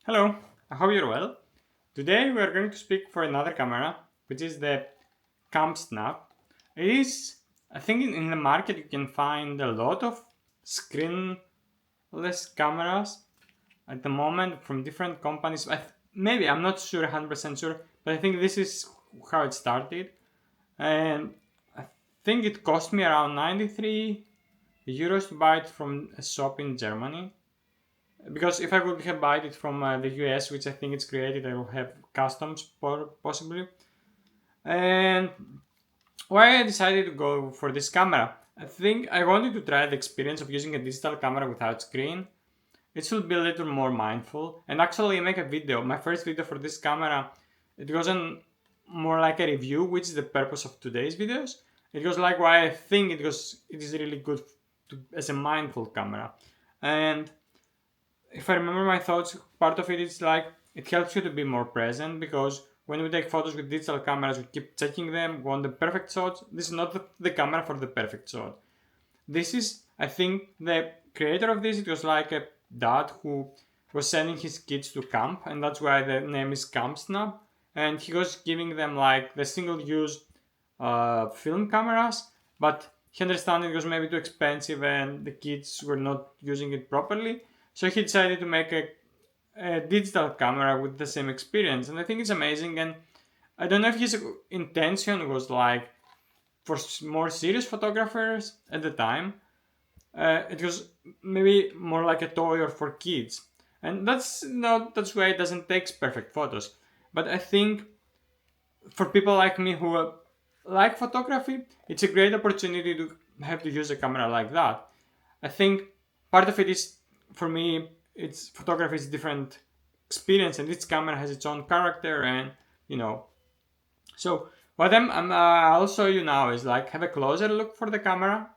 Hello, I hope you're well. Today we are going to speak for another camera, which is the Cam Snap. It is, I think in the market you can find a lot of screenless cameras at the moment from different companies. Maybe, I'm not sure, 100% sure, but I think this is how it started. And I think it cost me around 93 euros to buy it from a shop in Germany, because if I would have bought it from the US, which I think it's created, I will have customs possibly. And why I decided to go for this camera, I think I wanted to try the experience of using a digital camera without screen. It should be a little more mindful and actually make a video. My first video for this camera, it wasn't more like a review, which is the purpose of today's videos. It was like why I think it is really good as a mindful camera. And if I remember my thoughts, part of it is like it helps you to be more present, because when we take photos with digital cameras, we keep checking them, want the perfect shots. This is not the camera for the perfect shot. This is, I think, the creator of this, it was like a dad who was sending his kids to camp, and that's why the name is Camp Snap. And he was giving them like the single use film cameras, but he understood it was maybe too expensive and the kids were not using it properly. So he decided to make a digital camera with the same experience. And I think it's amazing. And I don't know if his intention was like for more serious photographers at the time. It was maybe more like a toy or for kids. And that's why it doesn't take perfect photos. But I think for people like me who like photography, it's a great opportunity to have to use a camera like that. I think part of it is, for me, it's photography is different experience, and each camera has its own character, and you know. So what I'll show you now is like have a closer look for the camera.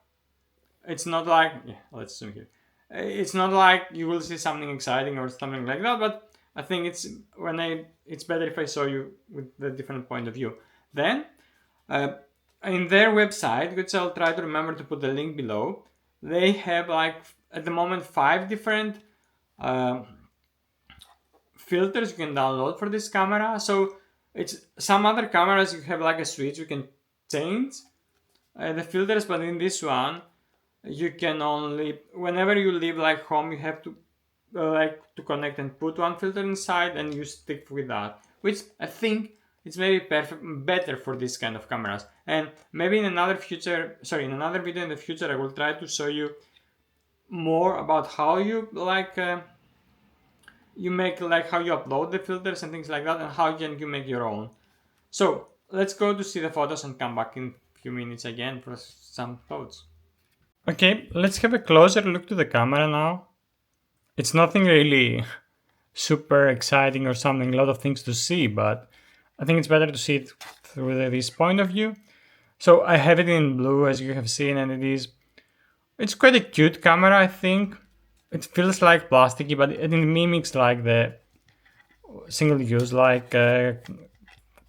It's not like, yeah, let's zoom here. It's not like you will see something exciting or something like that, but I think it's better if I show you with the different point of view. Then uh, in their website, which I'll try to remember to put the link below, they have like at the moment 5 different uh, filters you can download for this camera. So it's some other cameras you have like a switch you can change the filters, but in this one you can only, whenever you leave like home, you have to like to connect and put one filter inside, and you stick with that, which I think it's maybe better for this kind of cameras. And maybe in another video in the future, I will try to show you more about how you you make like how you upload the filters and things like that, and how can you make your own. So let's go to see the photos and come back in a few minutes again for some thoughts. Okay, let's have a closer look to the camera now. It's nothing really super exciting or something, a lot of things to see, but I think it's better to see it through this point of view. So I have it in blue, as you have seen, and it's quite a cute camera, I think. It feels like plasticky, but it mimics like the single use like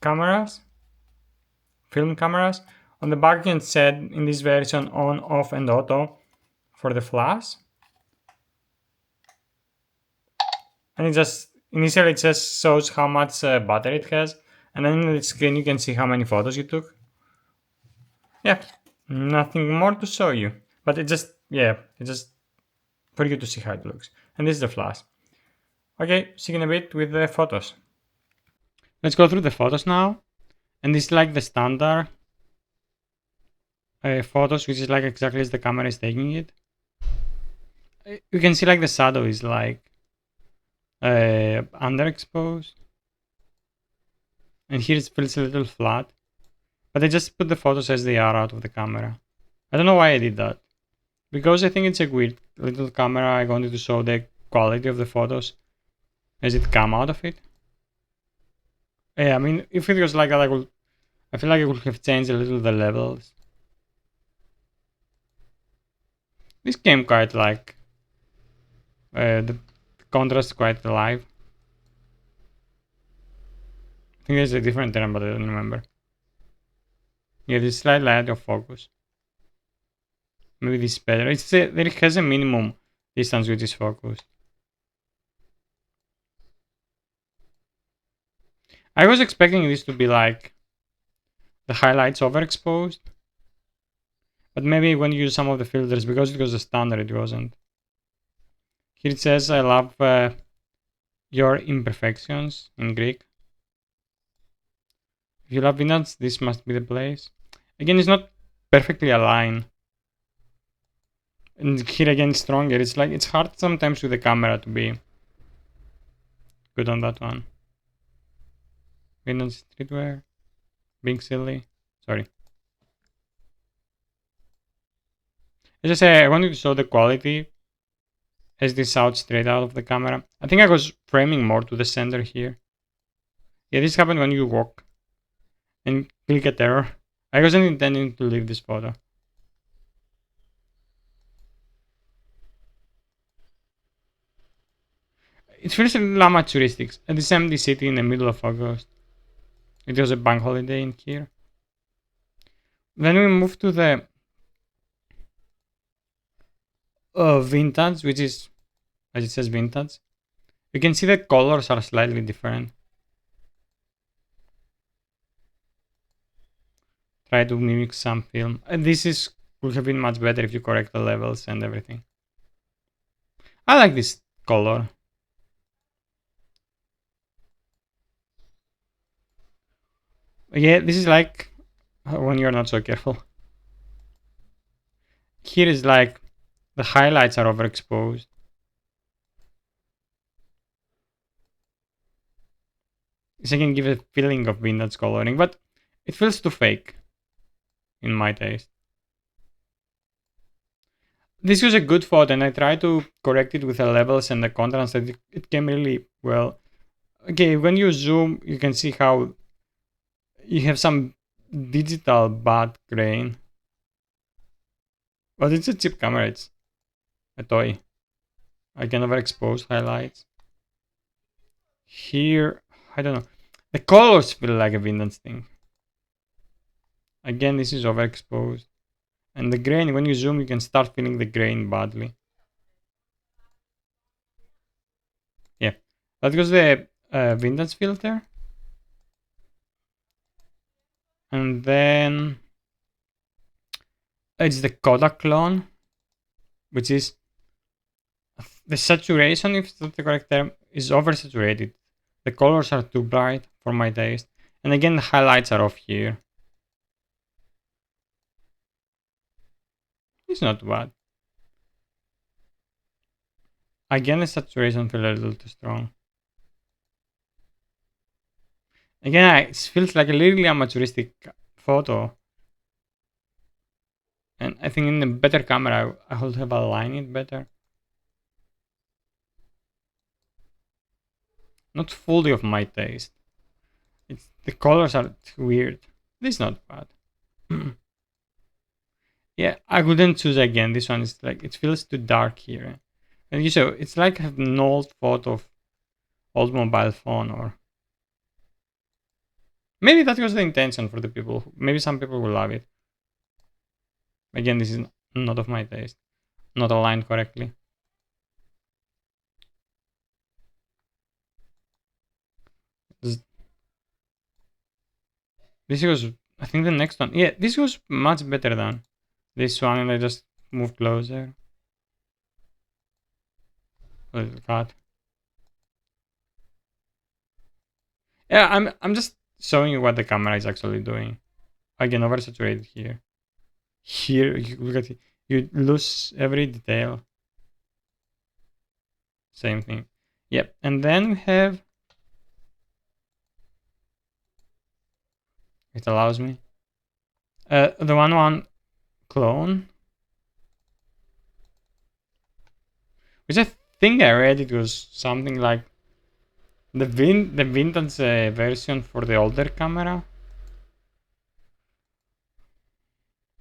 cameras, film cameras. On the back you can set in this version on, off and auto for the flash. And initially it just shows how much battery it has, and then in the screen you can see how many photos you took. Yeah, nothing more to show you, but it's just for you to see how it looks. And this is the flash. Okay, see you in a bit with the photos. Let's go through the photos now, and this is like the standard photos, which is like exactly as the camera is taking it. You can see like the shadow is like underexposed, and here it feels a little flat, but I just put the photos as they are out of the camera. I don't know why I did that, because I think it's a weird little camera. I wanted to show the quality of the photos as it come out of it. Yeah, I mean, if it was like that, I feel like I would have changed a little the levels. This came quite like the contrast quite alive. I think there's a different term, but I don't remember. Yeah, this slightly out of focus. Maybe this is better. There has a minimum distance which is focused. I was expecting this to be like the highlights overexposed, but maybe when you use some of the filters, because it was a standard, it wasn't. Here it says, I love your imperfections in Greek. If you love vintage, this must be the place. Again, it's not perfectly aligned. And here again, stronger. It's like, it's hard sometimes with the camera to be good on that one. Vintage streetwear. Being silly. Sorry. As I say, I wanted to show the quality as this out straight out of the camera. I think I was framing more to the center here. Yeah, this happened when you walk and click at error. I wasn't intending to leave this photo. It feels a little amateuristic. At this empty city in the middle of August. It was a bank holiday in here. Then we move to the vintage, which is, as it says, vintage. You can see the colors are slightly different. Try to mimic some film. And this is would have been much better if you correct the levels and everything. I like this color. Yeah, this is like when you're not so careful. Here is like the highlights are overexposed. This can give a feeling of vintage coloring, but it feels too fake in my taste. This was a good photo, and I tried to correct it with the levels and the contrast, and it came really well. Okay, when you zoom, you can see how you have some digital bad grain. But it's a cheap camera, it's a toy. I can overexpose highlights. Here, I don't know. The colors feel like a vintage thing. Again, this is overexposed. And the grain, when you zoom, you can start feeling the grain badly. Yeah, that was the vintage filter. And then it's the Kodak clone, which is the saturation, if that's the correct term, is oversaturated. The colors are too bright for my taste. And again, the highlights are off here. It's not bad. Again, the saturation feels a little too strong. Again, it feels like a little amateuristic photo. And I think in a better camera, I would have aligned it better. Not fully of my taste. The colors are weird. This is not bad. Yeah, I wouldn't choose again. This one is like, it feels too dark here. And you so it's like an old photo of old mobile phone, or maybe that was the intention for the people. Maybe some people will love it. Again, this is not of my taste. Not aligned correctly. This was, I think, the next one. Yeah, this was much better than this one, and I just move closer. Little cut. Yeah, I'm just showing you what the camera is actually doing. Again, oversaturated here. Here, you look at it. You lose every detail. Same thing. Yep. And then we have, it allows me the one clone, which I think I read it was something like the vintage version for the older camera.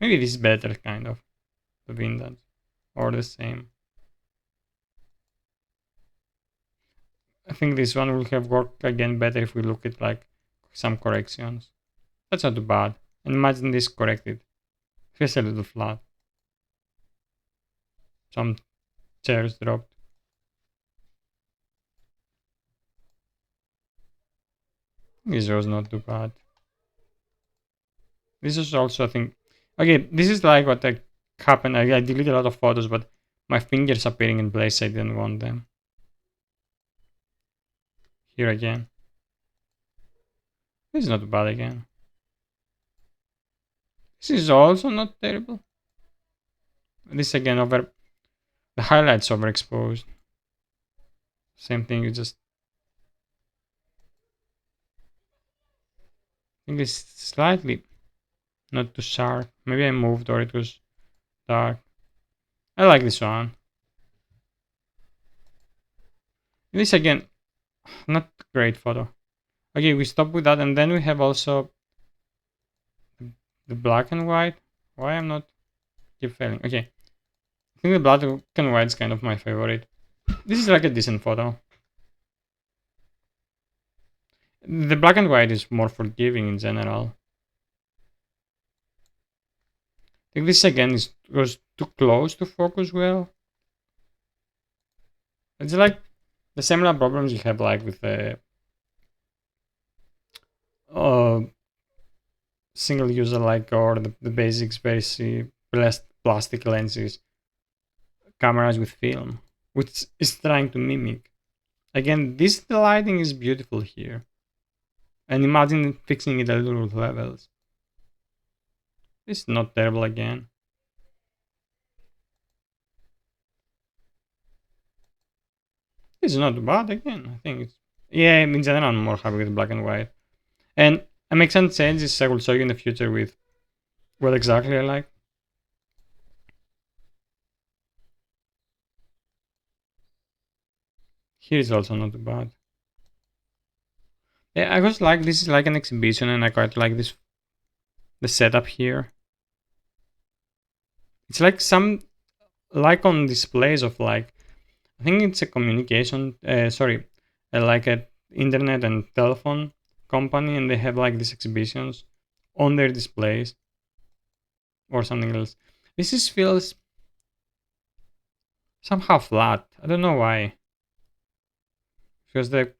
Maybe this is better, kind of, the vintage, or the same. I think this one will have worked again better if we look at like some corrections. That's not too bad. And imagine this corrected. Feels a little flat. Some chairs dropped. This was not too bad. This is also, I think, okay, this is like what happened. I deleted a lot of photos, but my fingers appearing in place I didn't want them. Here again. This is not bad again. This is also not terrible. This again over the highlights overexposed. Same thing, you just I think it's slightly not too sharp. Maybe I moved or it was dark. I like this one. This again, not great photo. Okay, we stop with that, and then we have also the black and white. Why I'm not keep failing? Okay, I think the black and white is kind of my favorite. This is like a decent photo. The black and white is more forgiving in general. I think this again was too close to focus well. It's like the similar problems you have like with the uh, single user like or the basics very plastic lenses cameras with film, which is trying to mimic. Again, this the lighting is beautiful here. And imagine fixing it at little levels. It's not terrible again. It's not bad again. I think it's yeah, in general I'm more happy with black and white. And I make some changes I will show you in the future with what exactly I like. Here is also not bad. Yeah, I was like this is like an exhibition and I quite like this the setup here. It's like some like on displays of like I think it's a communication sorry like a internet and telephone company and they have like these exhibitions on their displays or something else. This is feels somehow flat. I don't know why. Because the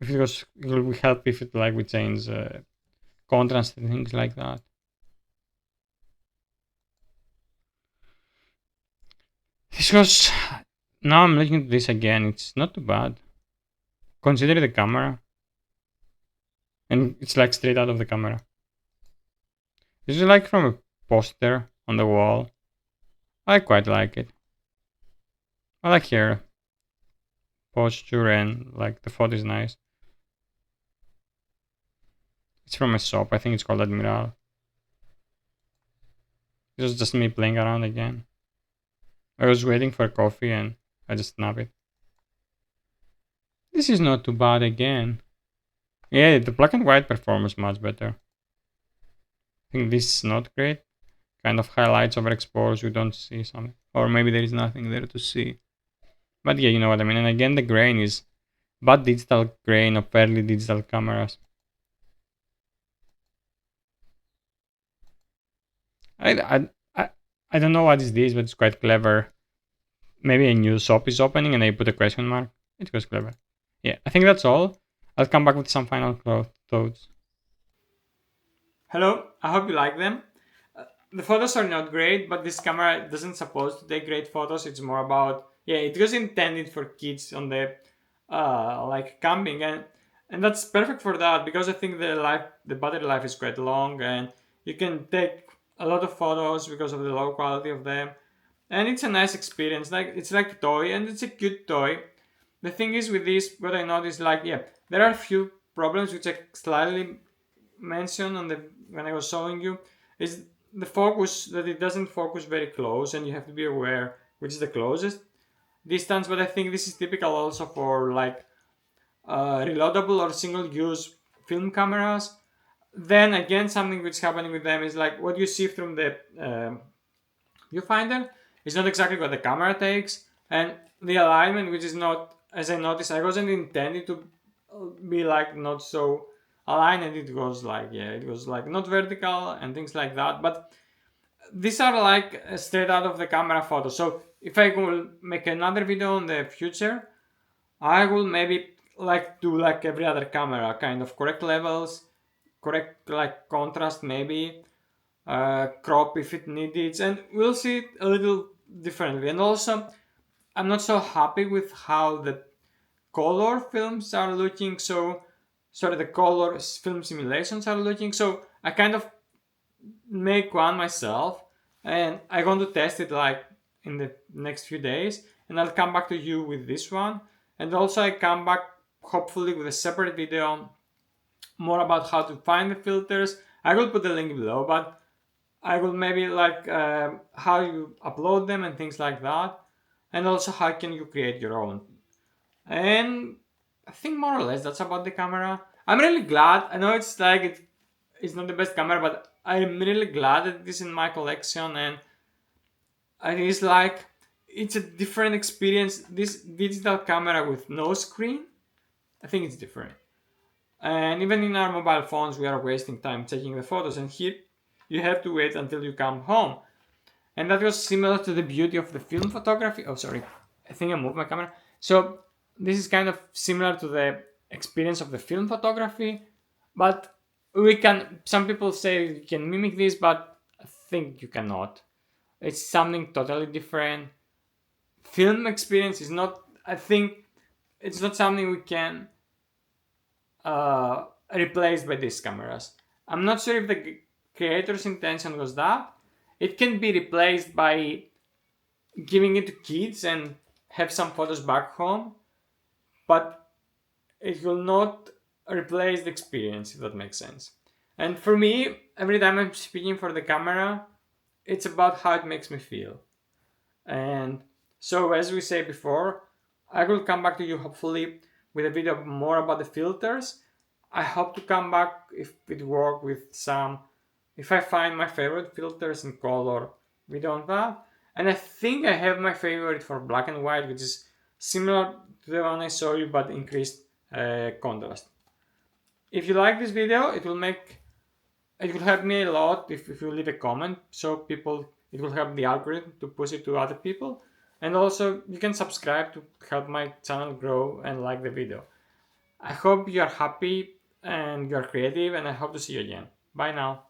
if it was it would help if it like we change contrast and things like that. This was now I'm looking at this again. It's not too bad. Consider the camera, and it's like straight out of the camera. This is like from a poster on the wall. I quite like it. I like here posture and like the photo is nice. It's from a shop. I think it's called Admiral. This is just me playing around again. I was waiting for coffee and I just snap it. This is not too bad again. Yeah, the black and white performance much better. I think this is not great. Kind of highlights overexposed. You don't see something, or maybe there is nothing there to see. But yeah, you know what I mean. And again, the grain is bad digital grain of early digital cameras. I, I, I, I don't know what is this, but it's quite clever. Maybe a new shop is opening and they put a question mark. It was clever. Yeah, I think that's all. I'll come back with some final thoughts. Hello, I hope you like them. The photos are not great, but this camera doesn't supposed to take great photos. It's more about yeah, it was intended for kids on the like camping and that's perfect for that because I think the battery life is quite long and you can take a lot of photos because of the low quality of them and it's a nice experience. Like it's like a toy and it's a cute toy. The thing is with this, what I noticed, like yeah, there are a few problems which I slightly mentioned on the when I was showing you is the focus that it doesn't focus very close and you have to be aware which is the closest distance. But I think this is typical also for like reloadable or single use film cameras. Then again, something which is happening with them is like what you see from the viewfinder is not exactly what the camera takes, and the alignment, which is not, as I noticed, I wasn't intended to be like not so aligned, and it was like yeah, it was like not vertical and things like that. But these are like straight out of the camera photos. So if I will make another video in the future, I will maybe like do like every other camera, kind of correct levels, correct like contrast maybe, crop if it needed, and we'll see it a little differently. And also, I'm not so happy with how the color films are looking. So, sorry, the color film simulations are looking. So I kind of make one myself, and I'm going to test it like in the next few days, and I'll come back to you with this one. And also, I come back hopefully with a separate video more about how to find the filters. I will put the link below, but I will maybe like how you upload them and things like that, and also how can you create your own. And I think more or less that's about the camera. I'm really glad. I know it's like it's not the best camera, but I'm really glad that it is in my collection, and it is like it's a different experience. This digital camera with no screen, I think it's different. And even in our mobile phones, we are wasting time taking the photos, and here you have to wait until you come home. And that was similar to the beauty of the film photography. Oh, sorry, I think I moved my camera. So this is kind of similar to the experience of the film photography, but we can. Some people say you can mimic this, but I think you cannot. It's something totally different. Film experience is not. I think it's not something we can replaced by these cameras. I'm not sure if the creator's intention was that. It can be replaced by giving it to kids and have some photos back home, but it will not replace the experience, if that makes sense. And for me, every time I'm speaking for the camera, it's about how it makes me feel. And so, as we say before, I will come back to you hopefully with a video more about the filters. I hope to come back if it works with some, if I find my favorite filters in color video on that. And I think I have my favorite for black and white, which is similar to the one I showed you but increased contrast. If you like this video, it will help me a lot if you leave a comment, so people, it will help the algorithm to push it to other people. And also you can subscribe to help my channel grow and like the video. I hope you are happy and you are creative, and I hope to see you again. Bye now.